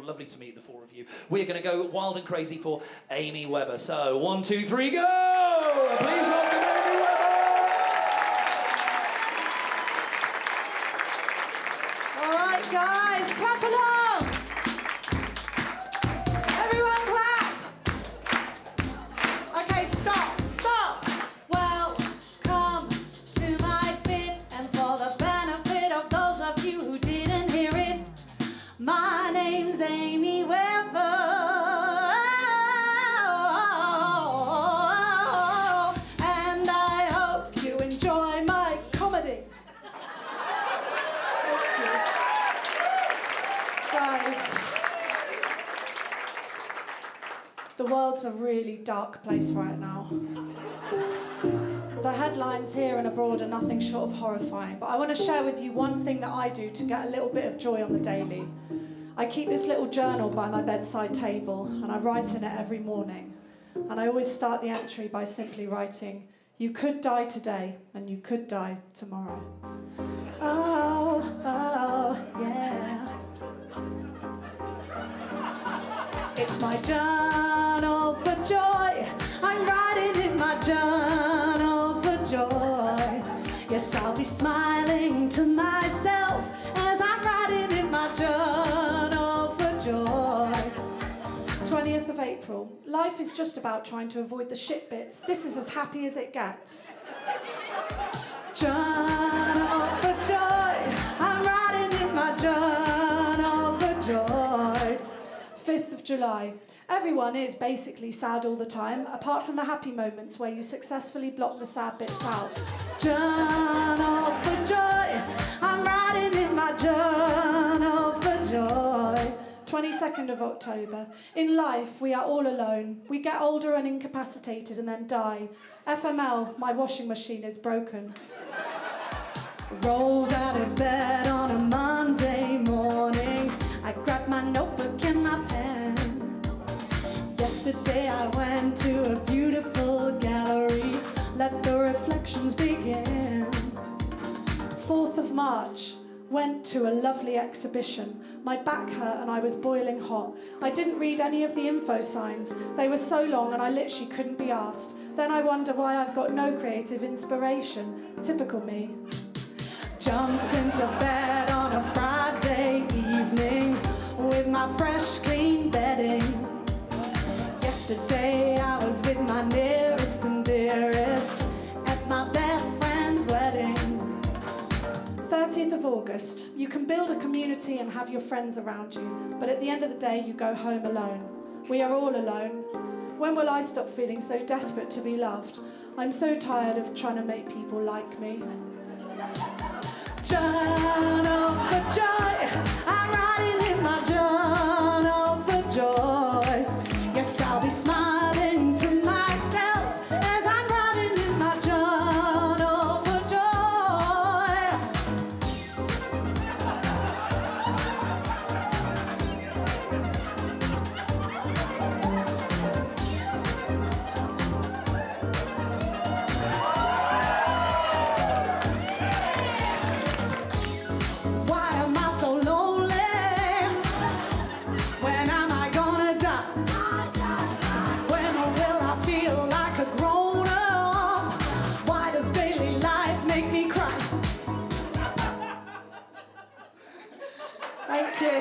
Well, lovely to meet the four of you. We're going to go wild and crazy for Amy Webber. So, 1, 2, 3, go! Please welcome Amy Webber! All right, guys, clap along! Everyone clap! Okay, stop! Welcome to my bit, and for the benefit of those of you who didn't hear it, my name's Amy Webber, and I hope you enjoy my comedy. Thank you. Guys, the world's a really dark place right now. The headlines here and abroad are nothing short of horrifying, but I want to share with you one thing that I do to get a little bit of joy on the daily. I keep this little journal by my bedside table, and I write in it every morning. And I always start the entry by simply writing, "You could die today, and you could die tomorrow." Oh, oh, yeah. It's my journal for joy. I'm writing in my journal for joy. Yes, I'll be smiling to myself as I'm writing in my journal for joy. 20th of April. Life is just about trying to avoid the shit bits. This is as happy as it gets. Journal for joy. I'm writing in my journal for joy. 5th of July. Everyone is basically sad all the time, apart from the happy moments where you successfully block the sad bits out. Journal for joy. I'm writing in my journal for joy. 22nd of October. In life, we are all alone. We get older and incapacitated and then die. FML, my washing machine is broken. Rolled out of bed on a Monday morning. I grabbed my notebook and my pen. Yesterday I went to a beautiful gallery. Let the reflections begin. 4th of March. Went to a lovely exhibition. My back hurt and I was boiling hot. I didn't read any of the info signs. They were so long and I literally couldn't be asked. Then I wonder why I've got no creative inspiration. Typical me. Jumped into bed on a Friday evening with my fresh, clean bedding. Yesterday I was with my nearest and dearest at my best friend's wedding. 30th of August. You can build a community and have your friends around you, but at the end of the day you go home alone. We are all alone. When will I stop feeling so desperate to be loved? I'm so tired of trying to make people like me. Journal for joy. I'm writing in my journal for joy. Yes, I'll be smiling to myself as I'm writing in my journal for joy. Why am I so lonely? When am I gonna die? When will I feel like a grown-up? Why does daily life make me cry? Thank you.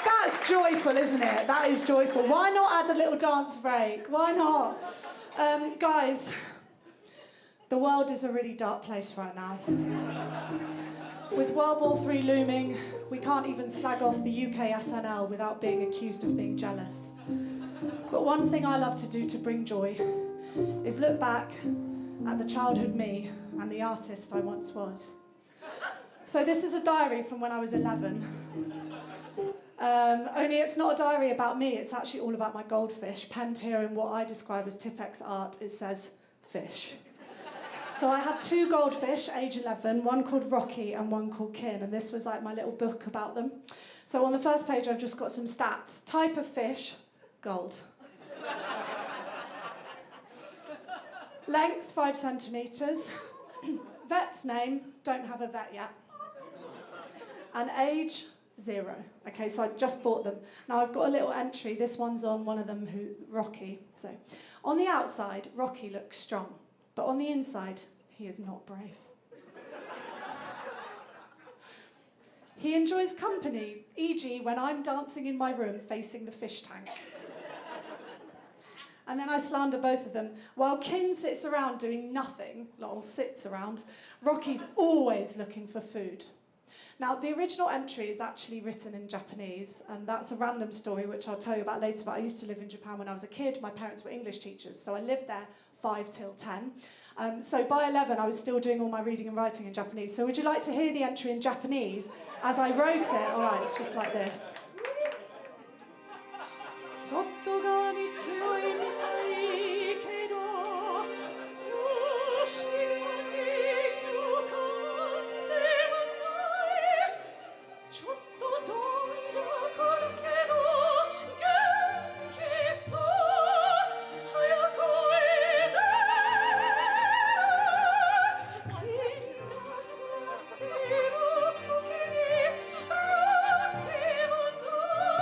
That's joyful, isn't it? That is joyful. Why not add a little dance break? Why not? Guys, the world is a really dark place right now. With World War III looming, we can't even slag off the UK SNL without being accused of being jealous. But one thing I love to do to bring joy is look back at the childhood me and the artist I once was. So this is a diary from when I was 11. Only it's not a diary about me, it's actually all about my goldfish, penned here in what I describe as Tipex art. It says, fish. So I had 2 goldfish, age 11, one called Rocky and one called Kin, and this was like my little book about them. So on the first page I've just got some stats. Type of fish, gold. Length, 5 centimetres. Vet's name, don't have a vet yet. And age, 0. Okay, so I just bought them. Now I've got a little entry. This one's on one of them, Rocky. So, on the outside, Rocky looks strong. But on the inside, he is not brave. He enjoys company, e.g. when I'm dancing in my room facing the fish tank. And then I slander both of them. While Kin sits around doing nothing, lol, sits around, Rocky's always looking for food. Now, the original entry is actually written in Japanese, and that's a random story which I'll tell you about later, but I used to live in Japan when I was a kid. My parents were English teachers, so I lived there 5 till 10. So by 11, I was still doing all my reading and writing in Japanese. So would you like to hear the entry in Japanese as I wrote it? All right, it's just like this. 外側に強いみたいけど後ろに浮かんではないちょっとどんどこだけど元気そう早く泳いで金が座っている時にロッキーもずっと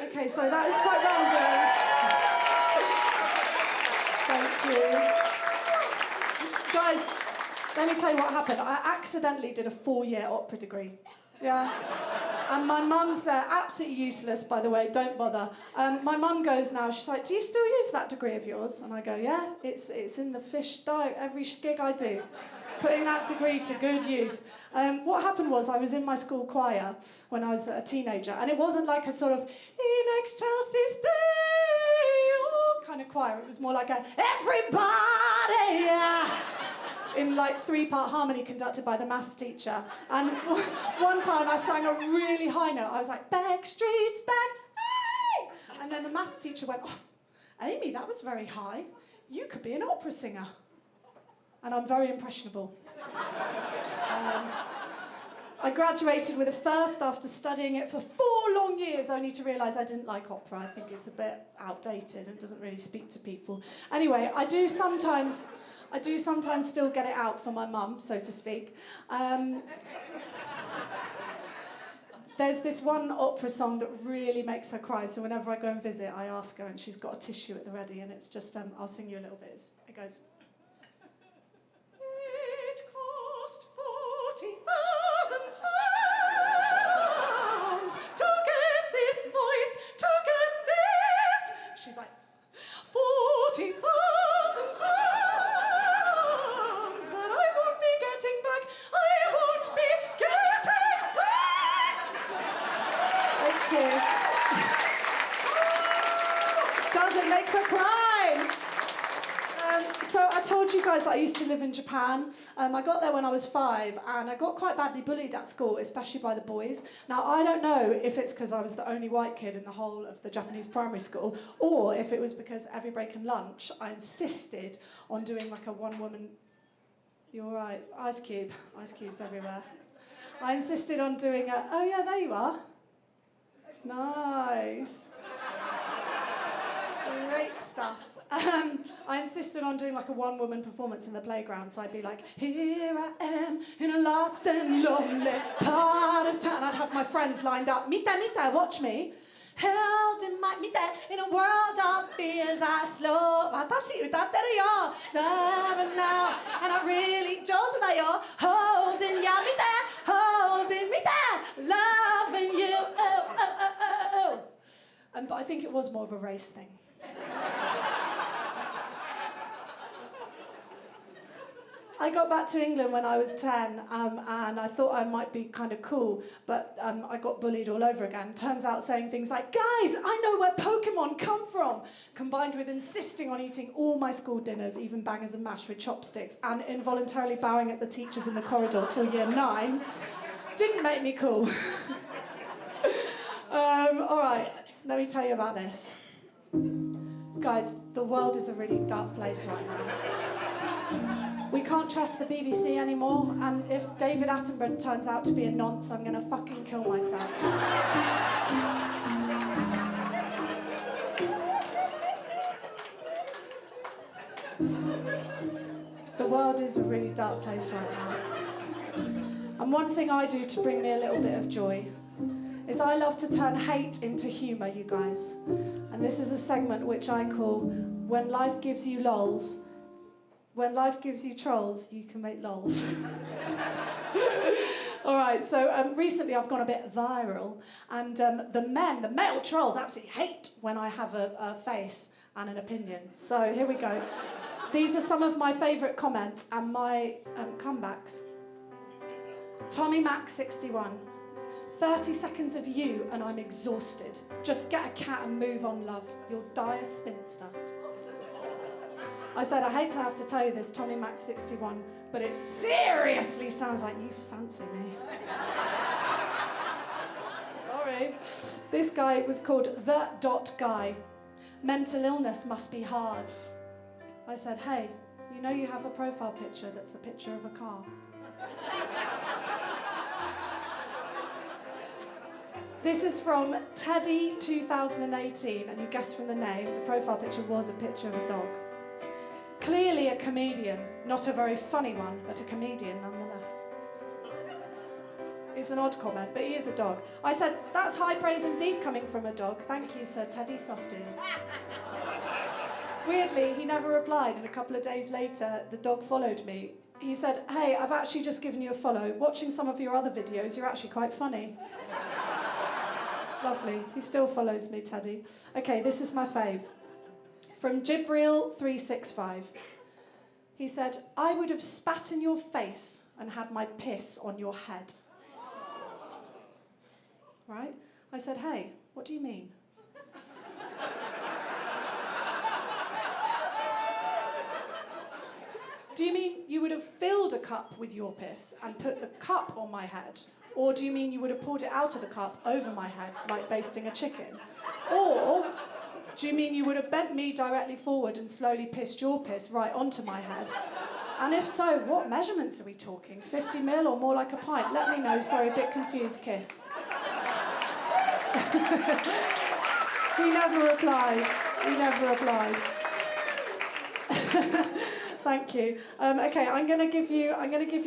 Okay, so that is quite random. Thank you. Guys, let me tell you what happened. I accidentally did a 4-year opera degree. Yeah. And my mum said, absolutely useless, by the way, don't bother. My mum goes now, she's like, do you still use that degree of yours? And I go, yeah, it's in the fish diet, every gig I do. Putting that degree to good use. What happened was I was in my school choir when I was a teenager, and it wasn't like a sort of, in Chelsea stay, oh, kind of choir. It was more like a, everybody, yeah. In like 3-part harmony conducted by the maths teacher. And one time I sang a really high note. I was like, back streets, back, hey! And then the maths teacher went, oh, Amy, that was very high. You could be an opera singer. And I'm very impressionable. I graduated with a first after studying it for 4 long years, only to realise I didn't like opera. I think it's a bit outdated and doesn't really speak to people. Anyway, I do sometimes still get it out for my mum, so to speak. There's this one opera song that really makes her cry, so whenever I go and visit, I ask her, and she's got a tissue at the ready, and it's just, I'll sing you a little bit. It goes... It cost £40,000 to get this voice, to get this. She's like, £40,000 that I won't be getting back. I won't be getting back. Thank you. Does it make her cry? So I told you guys that I used to live in Japan. I got there when I was 5, and I got quite badly bullied at school, especially by the boys. Now, I don't know if it's because I was the only white kid in the whole of the Japanese primary school, or if it was because every break and lunch, I insisted on doing like a one-woman... You're all right. Ice cubes everywhere. I insisted on doing a... Oh, yeah, there you are. Nice. Great stuff. I insisted on doing like a one-woman performance in the playground, so I'd be like, here I am in a lost and lonely part of town. I'd have my friends lined up, mite, watch me. Held in my, mite, in a world of fears I slow. Watashi utatte yo, there and now. And I really, jozu da yo, holding ya, mite, holding me there, loving you, oh, oh, oh, oh, oh. But I think it was more of a race thing. I got back to England when I was 10, and I thought I might be kind of cool, but I got bullied all over again. Turns out saying things like, guys, I know where Pokemon come from, combined with insisting on eating all my school dinners, even bangers and mash with chopsticks, and involuntarily bowing at the teachers in the corridor till year 9, didn't make me cool. All right, let me tell you about this. Guys, the world is a really dark place right now. We can't trust the BBC anymore, and if David Attenborough turns out to be a nonce, I'm gonna fucking kill myself. The world is a really dark place right now. And one thing I do to bring me a little bit of joy is I love to turn hate into humour, you guys. And this is a segment which I call When Life Gives You Lols. When life gives you trolls, you can make lols. All right, so recently I've gone a bit viral, and the male trolls absolutely hate when I have a face and an opinion. So here we go. These are some of my favourite comments and my comebacks. Tommy Mac 61. 30 seconds of you and I'm exhausted. Just get a cat and move on, love. You'll die a spinster. I said, I hate to have to tell you this, Tommy Mac 61, but it seriously sounds like you fancy me. Sorry. This guy was called The Guy. Mental illness must be hard. I said, hey, you know you have a profile picture that's a picture of a car. This is from Teddy 2018, and you guessed from the name, the profile picture was a picture of a dog. Clearly a comedian, not a very funny one, but a comedian nonetheless. It's an odd comment, but he is a dog. I said, that's high praise indeed coming from a dog. Thank you, Sir Teddy Softies. Weirdly, he never replied, and a couple of days later, the dog followed me. He said, hey, I've actually just given you a follow. Watching some of your other videos, you're actually quite funny. Lovely. He still follows me, Teddy. Okay, this is my fave. From Jibril365. He said, I would have spat in your face and had my piss on your head. Right? I said, hey, what do you mean? Do you mean you would have filled a cup with your piss and put the cup on my head? Or do you mean you would have poured it out of the cup over my head, like basting a chicken? Or do you mean you would have bent me directly forward and slowly pissed your piss right onto my head? And if so, what measurements are we talking? 50 mil or more like a pint? Let me know. Sorry, a bit confused, kiss. He never replied. He never replied. Thank you. Okay, I'm gonna give you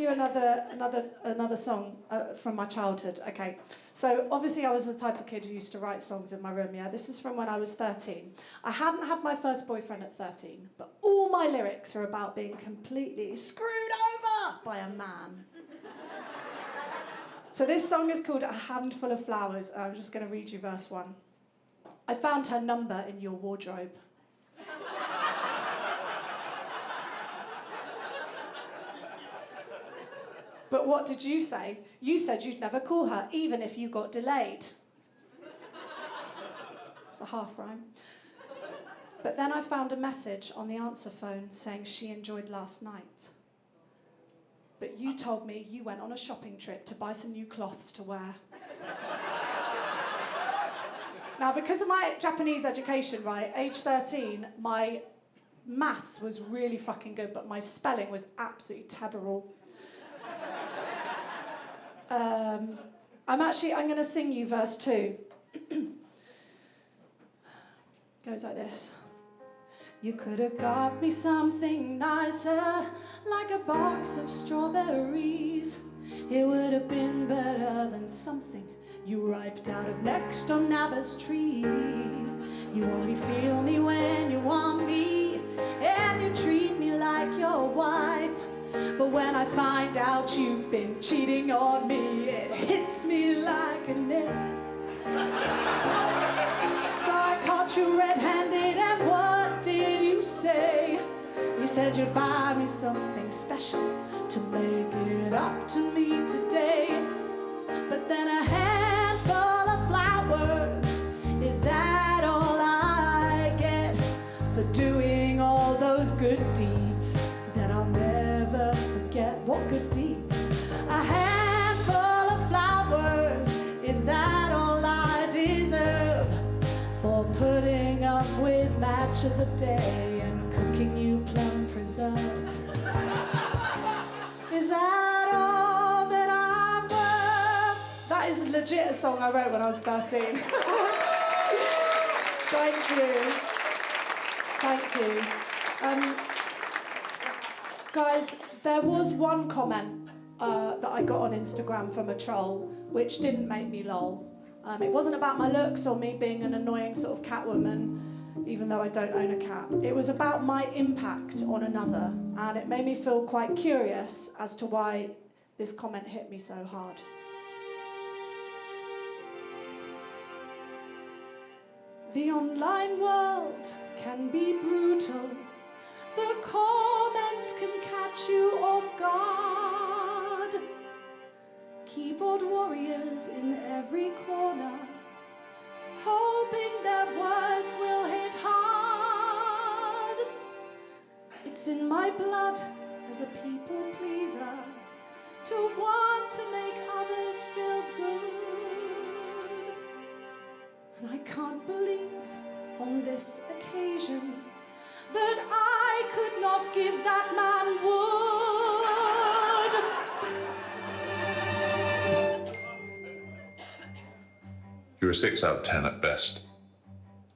another song from my childhood. Okay, so obviously I was the type of kid who used to write songs in my room. Yeah, this is from when I was 13. I hadn't had my first boyfriend at 13, but all my lyrics are about being completely screwed over by a man. So this song is called A Handful of Flowers. I'm just going to read you verse 1. I found her number in your wardrobe. But what did you say? You said you'd never call her, even if you got delayed. It's a half rhyme. But then I found a message on the answer phone saying she enjoyed last night. But you told me you went on a shopping trip to buy some new cloths to wear. Now, because of my Japanese education, right, age 13, my maths was really fucking good, but my spelling was absolutely terrible. I'm going to sing you verse 2. Goes like this. You could have got me something nicer, like a box of strawberries. It would have been better than something you riped out of next door neighbor's tree. You only feel me when you want me, and you treat me like your wife. But when I find out you've been cheating on me, it hits me like a knife. So I caught you red-handed, and what did you say? You said you'd buy me something special to make it up to me today. But then a handful of flowers, is that all I get for doing all those good deeds that I'll never forget? What good deeds? A handful of flowers, is that all I deserve for putting up with match of the day and cooking you plum preserve? legit a song I wrote when I was 13. Thank you. Thank you. Guys, there was one comment that I got on Instagram from a troll, which didn't make me lol. It wasn't about my looks or me being an annoying sort of cat woman, even though I don't own a cat. It was about my impact on another, and it made me feel quite curious as to why this comment hit me so hard. The online world can be brutal. The comments can catch you off guard. Keyboard warriors in every corner, hoping their words will hit hard. It's in my blood as a people pleaser to want to make others feel good. And I can't believe on this occasion that I could not give that man wood. You're a 6 out of 10 at best.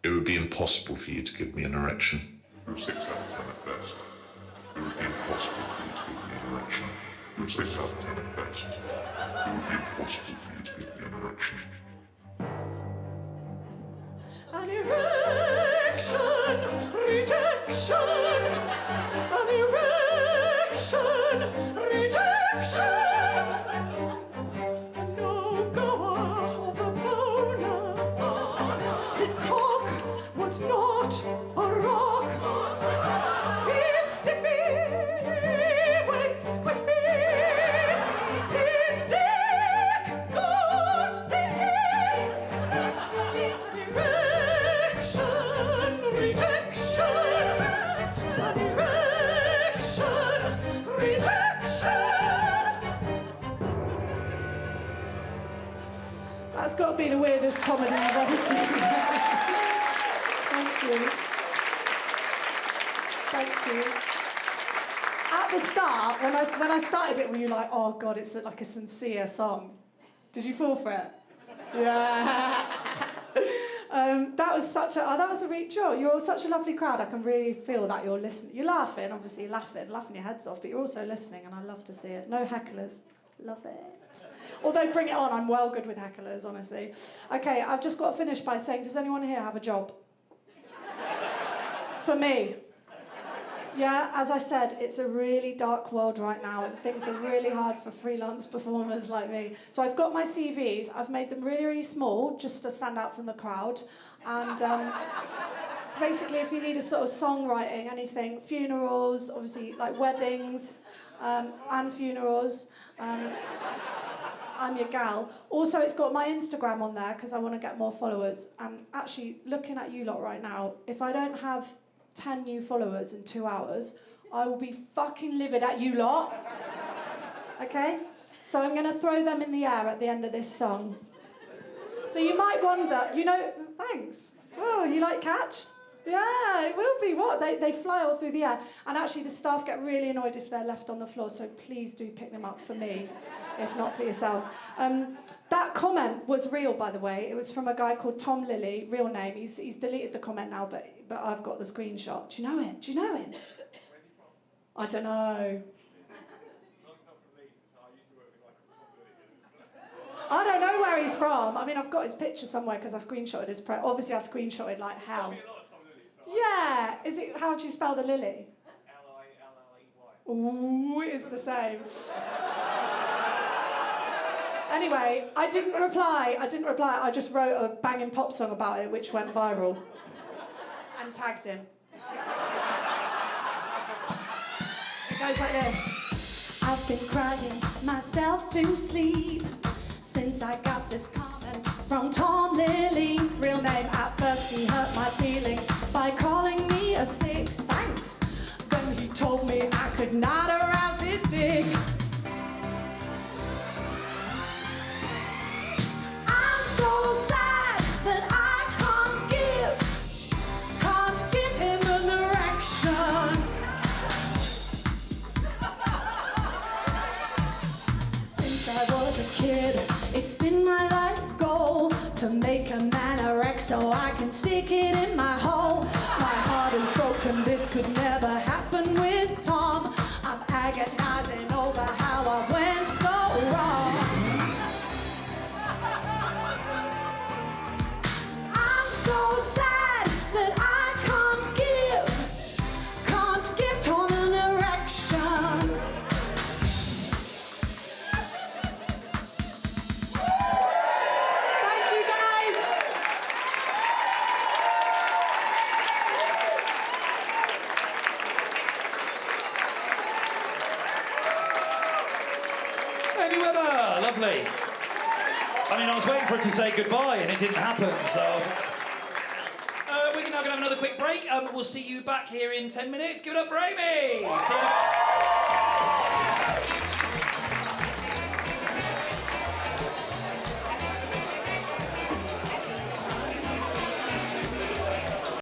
It would be impossible for you to give me an erection. You're a 6 out of 10 at best. It would be impossible for you to give me an erection. You're a 6 out of 10 at best. It would be impossible for you to give me an erection. An erection, rejection. An erection, rejection. A no-goer of a boner. His cock was not a rock. His stiffy went squiffy. His dick got the an erection, rejection. An erection, rejection. That's got to be the weirdest comedy I've ever seen. Thank you. Thank you. At the start, when I started it, were you like, oh God, it's like a sincere song? Did you fall for it? Yeah. That was a real joy. You're such a lovely crowd. I can really feel that you're listening. You're laughing, obviously you're laughing your heads off, but you're also listening, and I love to see it. No hecklers. Love it. Although, bring it on, I'm well good with hecklers, honestly. Okay, I've just got to finish by saying, does anyone here have a job? For me. Yeah, as I said, it's a really dark world right now, and things are really hard for freelance performers like me. So I've got my CVs, I've made them really, really small, just to stand out from the crowd. And basically, if you need a sort of songwriting, anything, funerals, obviously, like weddings, and funerals, I'm your gal. Also, it's got my Instagram on there, because I want to get more followers. And actually, looking at you lot right now, if I don't have 10 new followers in 2 hours, I will be fucking livid at you lot. Okay? So I'm going to throw them in the air at the end of this song. So you might wonder, thanks. Oh, you like catch? Yeah, it will be. What? They fly all through the air. And actually, the staff get really annoyed if they're left on the floor, so please do pick them up for me, if not for yourselves. That comment was real, by the way. It was from a guy called Tom Lilly, real name. He's deleted the comment now, but I've got the screenshot. Do you know him? Do you know him? I don't know. I don't know where he's from. I mean, I've got his picture somewhere because I screenshotted his obviously, I screenshotted like hell. Yeah. Is it? How do you spell the Lily? Lilley. Ooh, it is the same. Anyway, I didn't reply. I just wrote a banging pop song about it, which went viral. And tagged him. It goes like this. I've been crying myself to sleep since I got this comment from Tom Lilly. Real name. At first he hurt my feelings by calling me a 6. Thanks. Then he told me I could not arouse his dick. I'm so sad that I can't give him an erection. Since I was a kid, it's been my life make a man erect so I can stick it in my hole. My heart is broken, this could never happen with Tom. I'm agonizing over how I went so wrong. I'm so sad that I can't give Tom an erection. Thank you, guys. Amy Webber, lovely. I mean, I was waiting for it to say goodbye and it didn't happen, so I was like... we're now going to have another quick break. We'll see you back here in 10 minutes. Give it up for Amy! See you.